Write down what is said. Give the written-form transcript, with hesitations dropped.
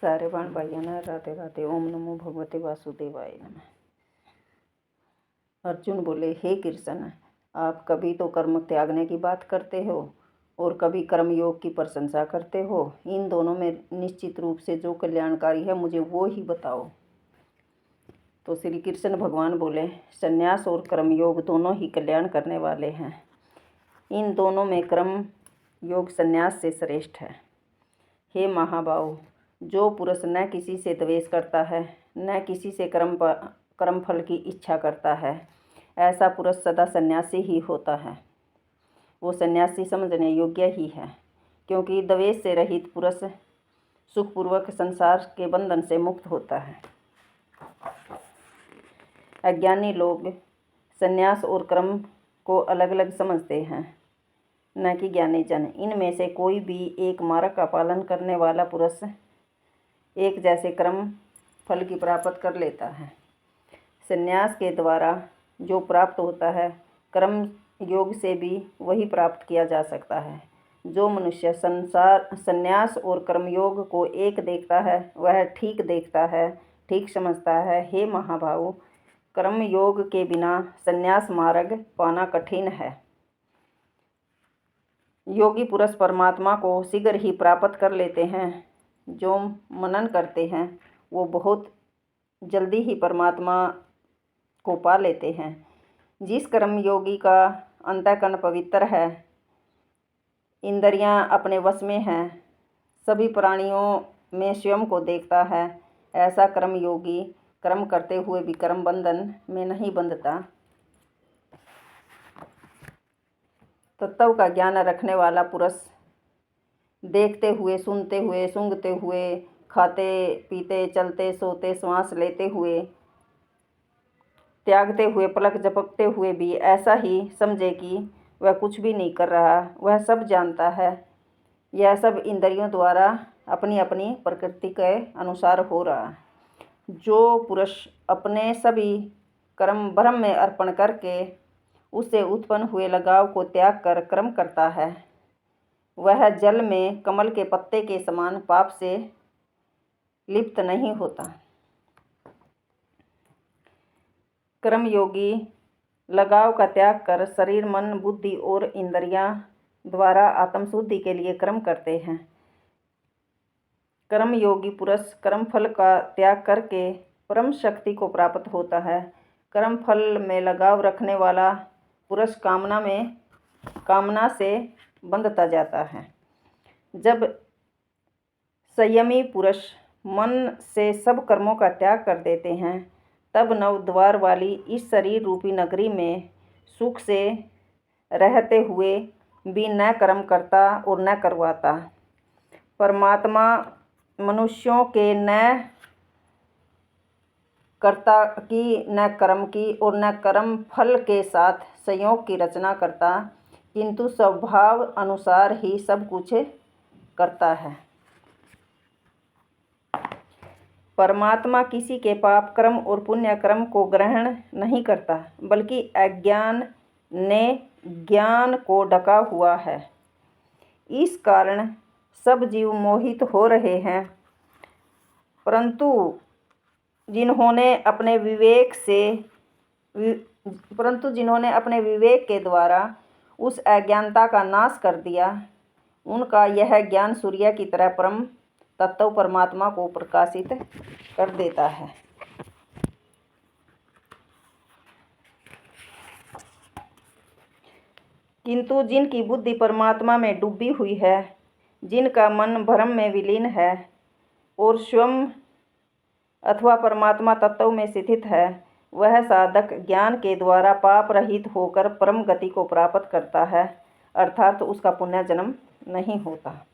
सारे बाण भाइयों ने राधे राधे। ओम नमो भगवते वासुदेवाय नमः। अर्जुन बोले, हे कृष्ण, आप कभी तो कर्म त्यागने की बात करते हो और कभी कर्म योग की प्रशंसा करते हो। इन दोनों में निश्चित रूप से जो कल्याणकारी है मुझे वो ही बताओ। तो श्री कृष्ण भगवान बोले, संन्यास और कर्म योग दोनों ही कल्याण करने वाले हैं। इन दोनों में कर्म योग संन्यास से श्रेष्ठ है। हे महाबाहो, जो पुरुष न किसी से द्वेष करता है न किसी से कर्म फल की इच्छा करता है, ऐसा पुरुष सदा सन्यासी ही होता है। वो सन्यासी समझने योग्य ही है, क्योंकि द्वेष से रहित पुरुष सुखपूर्वक संसार के बंधन से मुक्त होता है। अज्ञानी लोग सन्यास और कर्म को अलग अलग समझते हैं, न कि ज्ञानी जन। इनमें से कोई भी एक मार्ग का पालन करने वाला पुरुष एक जैसे कर्म फल की प्राप्त कर लेता है। संन्यास के द्वारा जो प्राप्त होता है, कर्म योग से भी वही प्राप्त किया जा सकता है। जो मनुष्य संन्यास और कर्मयोग को एक देखता है वह ठीक देखता है, ठीक समझता है। हे महाभाव, कर्म योग के बिना संन्यास मार्ग पाना कठिन है। योगी पुरुष परमात्मा को शीघ्र ही प्राप्त कर लेते हैं। जो मनन करते हैं वो बहुत जल्दी ही परमात्मा को पा लेते हैं। जिस कर्म योगी का अंतःकरण पवित्र है, इंद्रियां अपने वश में हैं, सभी प्राणियों में स्वयं को देखता है, ऐसा कर्म योगी कर्म करते हुए भी कर्म बंधन में नहीं बंधता। तत्व का ज्ञान रखने वाला पुरुष देखते हुए, सुनते हुए, सूंघते हुए, खाते पीते, चलते सोते, श्वास लेते हुए, त्यागते हुए, पलक झपकते हुए भी ऐसा ही समझे कि वह कुछ भी नहीं कर रहा। वह सब जानता है। यह सब इंद्रियों द्वारा अपनी अपनी प्रकृति के अनुसार हो रहा है। जो पुरुष अपने सभी कर्म ब्रह्म में अर्पण करके उससे उत्पन्न हुए लगाव को त्याग कर कर्म करता है, वह जल में कमल के पत्ते के समान पाप से लिप्त नहीं होता। कर्म योगी लगाव का त्याग कर शरीर, मन, बुद्धि और इंद्रियां द्वारा आत्मशुद्धि के लिए कर्म करते हैं। कर्म योगी पुरुष कर्म फल का त्याग करके परम शक्ति को प्राप्त होता है। कर्म फल में लगाव रखने वाला पुरुष कामना से बंधता जाता है। जब संयमी पुरुष मन से सब कर्मों का त्याग कर देते हैं, तब नवद्वार वाली इस शरीर रूपी नगरी में सुख से रहते हुए भी न कर्म करता और न करवाता। परमात्मा मनुष्यों के न कर्ता की, न कर्म की और न कर्म फल के साथ संयोग की रचना करता, किंतु स्वभाव अनुसार ही सब कुछ करता है। परमात्मा किसी के पाप कर्म और पुण्य कर्म को ग्रहण नहीं करता, बल्कि अज्ञान ने ज्ञान को ढका हुआ है। इस कारण सब जीव मोहित हो रहे हैं। परंतु जिन्होंने अपने विवेक के द्वारा उस अज्ञानता का नाश कर दिया, उनका यह ज्ञान सूर्य की तरह परम तत्व परमात्मा को प्रकाशित कर देता है। किंतु जिनकी बुद्धि परमात्मा में डूबी हुई है, जिनका मन भ्रम में विलीन है और स्वयं अथवा परमात्मा तत्व में स्थित है, वह साधक ज्ञान के द्वारा पाप रहित होकर परम गति को प्राप्त करता है, अर्थात उसका पुनर्जन्म नहीं होता।